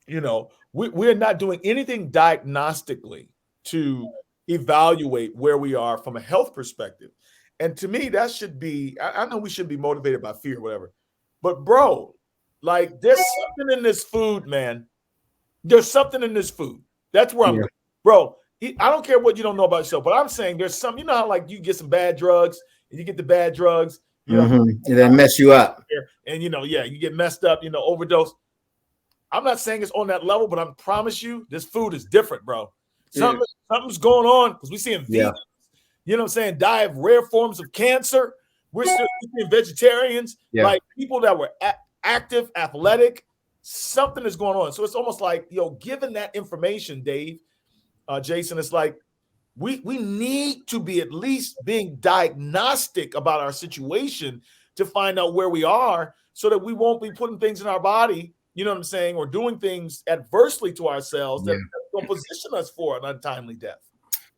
You know, we're not doing anything diagnostically to evaluate where we are from a health perspective. And to me, that should be, I know we shouldn't be motivated by fear or whatever, but bro, like there's something in this food, man. There's something in this food. That's where I'm going. Bro, I don't care what you don't know about yourself, but I'm saying there's some, you know how like you get some bad drugs and you get the bad drugs, you know, and then mess you up. And you know, you get messed up, you know, overdose. I'm not saying it's on that level, but I promise you this food is different, bro. Something's going on because we're seeing vegans, you know what I'm saying, die of rare forms of cancer. We're still seeing vegetarians, like people that were active, athletic. Something is going on. So it's almost like, given that information, Dave, Jason, it's like we need to be at least being diagnostic about our situation to find out where we are, so that we won't be putting things in our body, you know what I'm saying, or doing things adversely to ourselves that will position us for an untimely death.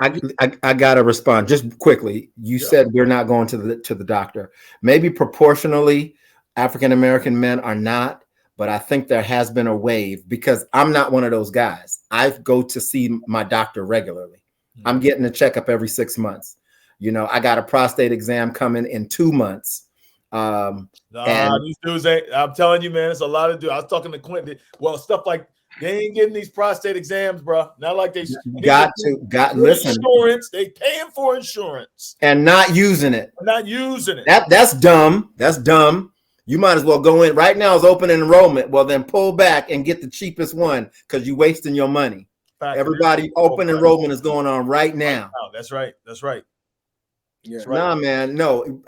I gotta respond just quickly. You said we're not going to the doctor. Maybe proportionally, African American men are not, but I think there has been a wave, because I'm not one of those guys. I go to see my doctor regularly. I'm getting a checkup every 6 months. You know, I got a prostate exam coming in 2 months. These dudes ain't. I'm telling you, man, it's a lot of dudes. I was talking to Quentin. Well, stuff like they ain't getting these prostate exams, bro. Not like they listen. Insurance. They paying for insurance and not using it. That's dumb. That's dumb. You might as well go in right now. Is open enrollment. Well, then pull back and get the cheapest one, because you're wasting your money. Everybody, open enrollment is going on right now. That's right. Yeah. Nah, man. No,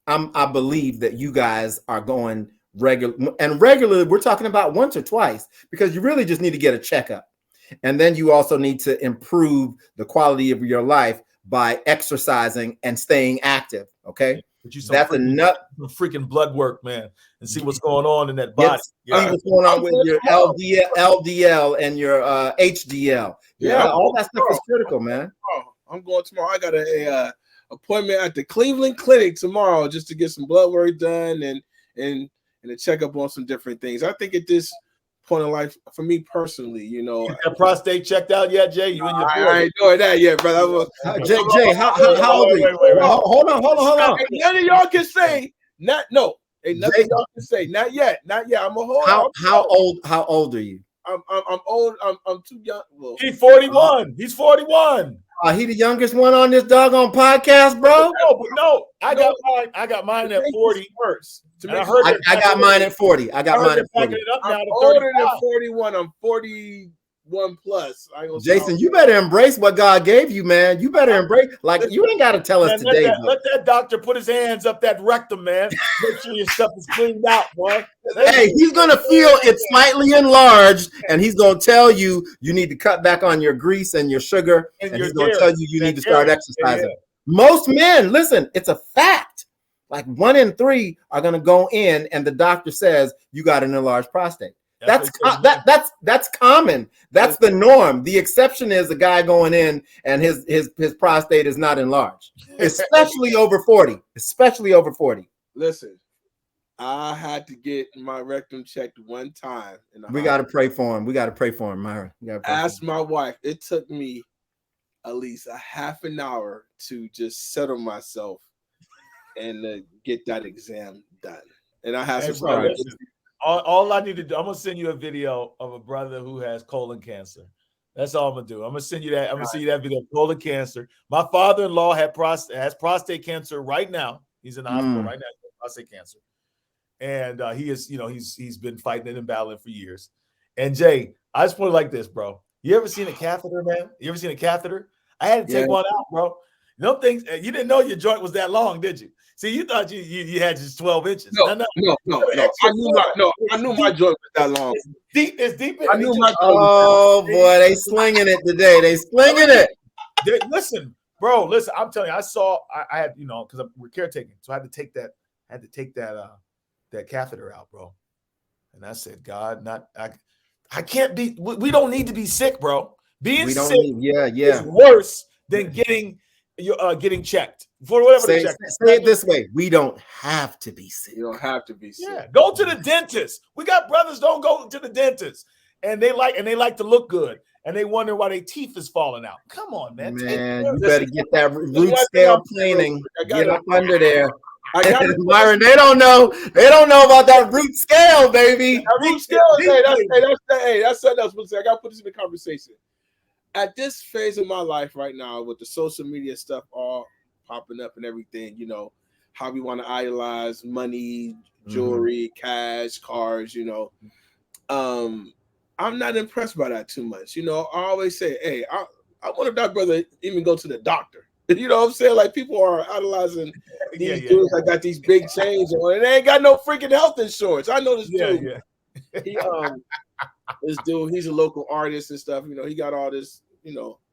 I believe that you guys are going regularly. We're talking about once or twice, because you really just need to get a checkup, and then you also need to improve the quality of your life by exercising and staying active. Okay. That's freaking blood work, man, and see what's going on in that body. See what's going on with your LDL and your HDL. All that stuff is critical, man. I'm going tomorrow. I got a appointment at the Cleveland Clinic tomorrow just to get some blood work done and a checkup on some different things. I think at this point in life, for me personally, you know, you got prostate checked out yet, Jay? You and your I ain't doing that yet, brother. Jay, how old are you? Hold on. None of y'all can say ain't nothing y'all can say. Not yet. I'm a whole. How old are you? I'm old. I'm too young. Well, he's 41. He's 41. He the youngest one on this doggone podcast, bro. No. I got mine at 40 first. I got mine at 40. I got mine at 40. I'm older than 41. I'm 41 plus. Jason, you better embrace what God gave you, man. You better embrace. Like, you ain't got to tell us today. Let that doctor put his hands up that rectum, man. Make sure your stuff is cleaned out, boy. Hey, he's gonna feel it's slightly enlarged, and he's gonna tell you need to cut back on your grease and your sugar, and he's gonna tell you need to start exercising. Yeah. Most men, listen, it's a fact. Like 1 in 3 are gonna go in, and the doctor says you got an enlarged prostate. That's common. That's the norm. The exception is a guy going in and his prostate is not enlarged, especially over 40. Listen, I had to get my rectum checked one time. We got to pray for him. Myron. Ask my wife. It took me at least a half an hour to just settle myself and get that exam done. And I have some. All I need to do, I'm gonna send you a video of a brother who has colon cancer. That's all I'm gonna do. I'm gonna send you that. I'm gonna send you that video of colon cancer. My father-in-law has prostate cancer right now. He's in the hospital right now. Prostate cancer, and he is, he's been fighting it and battling for years. And Jay, I just put it like this, bro. You ever seen a catheter, man? You ever seen a catheter? I had to take one out, bro. No things. You didn't know your joint was that long, did you? See, you thought you had just 12 inches. No. I knew my joint was that long. It's deep. I knew my joint. Oh boy, they slinging it today. Listen, bro. Listen, I'm telling you, I had, because we're caretaking, so I had to take that catheter out, bro. And I said, God, I can't be. We don't need to be sick, bro. Being sick is worse than getting checked for whatever. Say it this way: we don't have to be sick. You don't have to be sick. Yeah, go to the dentist. We got brothers don't go to the dentist, and they like to look good, and they wonder why their teeth is falling out. Come on, man. Man, you better get that root scale cleaning. Get up under there. Myron, they don't know about that root scale, baby. Root scale, that's something else. I gotta put this in the conversation. At this phase of my life right now, with the social media stuff all popping up and everything, how we want to idolize money, jewelry, cash, cars, I'm not impressed by that too much. I always say, hey, I wonder if that brother even go to the doctor. You know what I'm saying? Like, people are idolizing these dudes that got these big chains on, and they ain't got no freaking health insurance. I know this dude. He, this dude, he's a local artist and stuff. He got all this,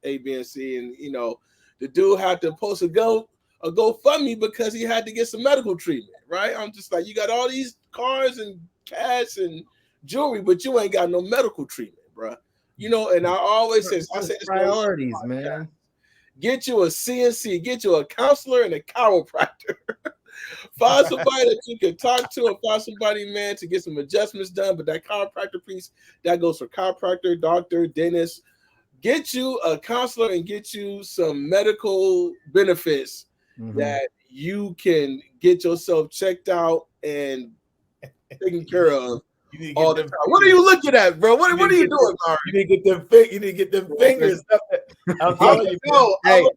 A, B, and C. And, you know, the dude had to post a GoFundMe because he had to get some medical treatment, right? I'm just like, you got all these cars and cash and jewelry, but you ain't got no medical treatment, bro. You know, and I always say, priorities, man. Get you a CNC, get you a counselor and a chiropractor. Find somebody that you can talk to, and find somebody, man, to get some adjustments done. But that chiropractor piece, that goes for chiropractor, doctor, dentist. Get you a counselor and get you some medical benefits that you can get yourself checked out and taken care of all the time. What are you looking at, bro? What are you doing, Myron? You need to get them you need to get them fingers. I'm telling you, hey,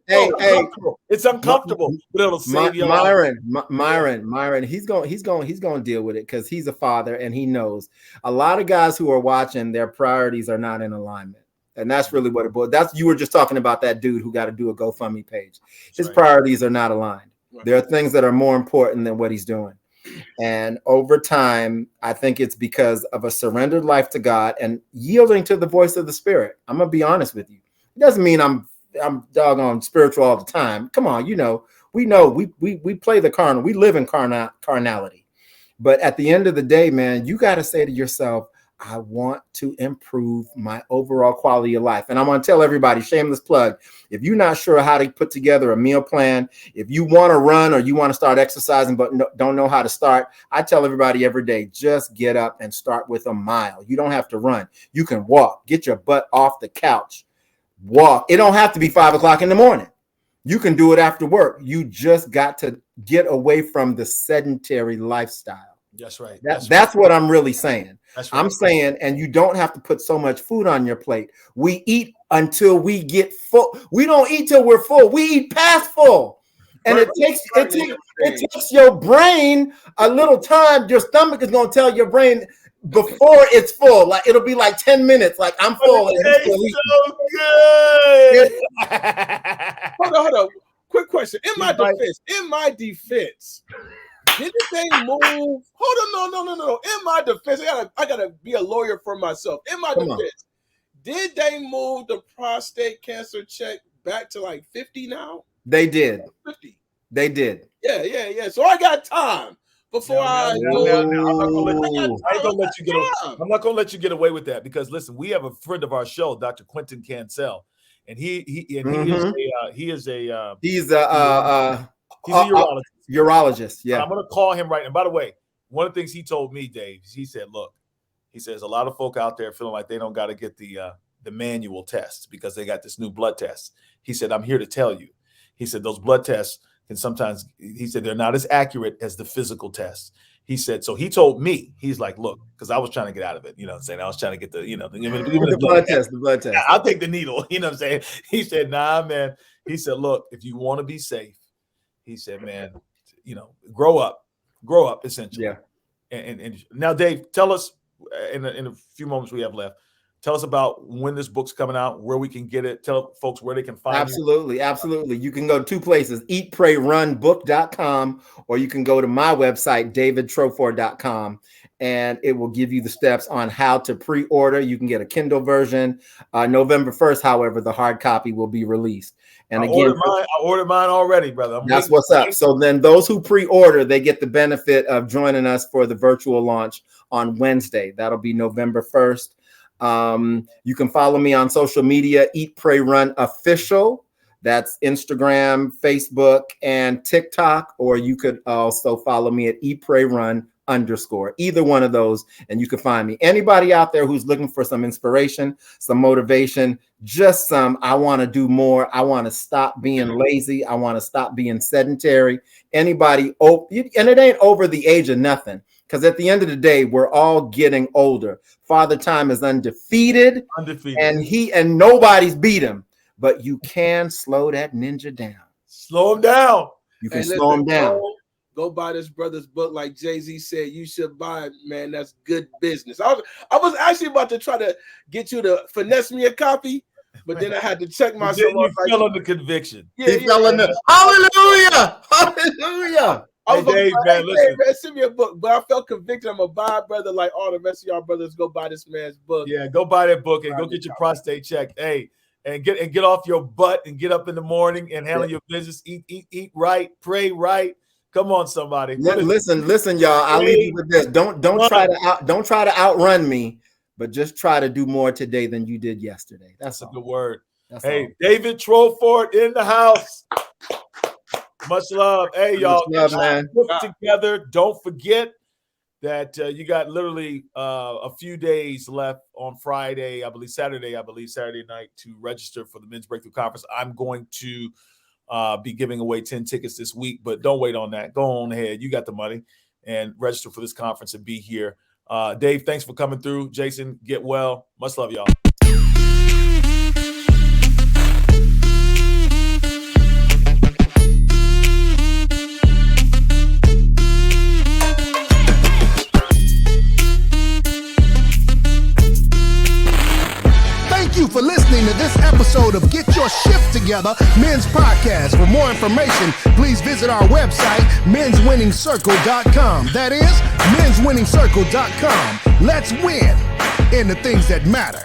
it's uncomfortable, but it'll save you. Myron, he's going to deal with it because he's a father and he knows a lot of guys who are watching, their priorities are not in alignment. And that's really what it boils. You were just talking about that dude who got to do a GoFundMe page. His priorities are not aligned. There are things that are more important than what he's doing. And over time, I think it's because of a surrendered life to God and yielding to the voice of the Spirit. I'm gonna be honest with you. It doesn't mean I'm doggone spiritual all the time. Come on, we play the carnal. We live in carnality. But at the end of the day, man, you got to say to yourself, I want to improve my overall quality of life. And I'm going to tell everybody, shameless plug, if you're not sure how to put together a meal plan, if you want to run or you want to start exercising but don't know how to start, I tell everybody every day, just get up and start with a mile. You don't have to run. You can walk. Get your butt off the couch. Walk. It don't have to be 5 o'clock in the morning. You can do it after work. You just got to get away from the sedentary lifestyle. That's right. That's what I'm really saying. That's right. I'm saying, and you don't have to put so much food on your plate. We eat until we get full. We don't eat till we're full. We eat past full. And it takes your brain a little time. Your stomach is going to tell your brain before it's full. Like it'll be like 10 minutes. Like I'm full. It's so good. Hold on. Quick question. In my defense, didn't they move? Hold on, no. In my defense, I gotta be a lawyer for myself. In my defense, did they move the prostate cancer check back to like 50 now? They did. 50. They did. Yeah. So I got time before I'm not gonna let you get away with that because listen, we have a friend of our show, Dr. Quentin Cancel, and he's a urologist. Urologist, yeah. I'm gonna call him right. And by the way, one of the things he told me, Dave, he said, "Look, he says a lot of folk out there feeling like they don't got to get the manual tests because they got this new blood test." He said, "I'm here to tell you." He said those blood tests can sometimes. He said they're not as accurate as the physical tests. He said so. He told me, he's like, "Look," because I was trying to get out of it. You know what I'm saying? I was trying to get the blood test. The blood test. I'll take the needle. You know what I'm saying? He said, "Nah, man." He said, "Look, if you want to be safe," he said, "Man, grow up essentially." Yeah. And now, Dave, tell us in a few moments we have left. Tell us about when this book's coming out, where we can get it. Tell folks where they can find it. Absolutely. You can go to 2 places, eatprayrunbook.com, or you can go to my website, davidtrollford.com, and it will give you the steps on how to pre-order. You can get a Kindle version. November 1st, however, the hard copy will be released. And I ordered mine already, brother. That's what's up. So then those who pre-order, they get the benefit of joining us for the virtual launch on Wednesday. That'll be November 1st. You can follow me on social media, Eat, Pray, Run Official. That's Instagram, Facebook, and TikTok. Or you could also follow me at Eat, Pray, Run _ either one of those, and you can find me. Anybody out there who's looking for some inspiration, some motivation, just some, I want to do more. I want to stop being lazy. I want to stop being sedentary. Anybody, and it ain't over the age of nothing. Because at the end of the day, we're all getting older. Father Time is undefeated. And nobody's beat him. But you can slow that ninja down. Slow him down. You can slow him down. Go buy this brother's book, like Jay-Z said. You should buy it, man. That's good business. I was actually about to try to get you to finesse me a copy, but then I had to check myself. You fell under conviction. He fell under. Hallelujah! Hallelujah! I was Dave, man, listen. Man, send me a book, but I felt convicted. I'm gonna buy it, brother. Like all the rest of y'all brothers, go buy this man's book. Yeah, go buy that book and go get your prostate checked. Hey, and get off your butt and get up in the morning and handle your business. Eat right, pray right. Come on, somebody. Listen, y'all. I'll leave you with this. Don't try to outrun me, but just try to do more today than you did yesterday. That's a good word. Hey, David Trollford in the house. Much love. Hey, y'all. Much love, man. Put together. Don't forget that you got literally a few days left on Friday, Saturday night to register for the Men's Breakthrough Conference. I'm going to be giving away 10 tickets this week, but don't wait on that. Go on ahead. You got the money and register for this conference and be here. Dave, thanks for coming through. Jason, get well. Much love, y'all. Thank you for listening to this episode of Get Your Shift Together Men's Podcast. For more information, please visit our website, menswinningscircle.com. That is, menswinningscircle.com. Let's win in the things that matter.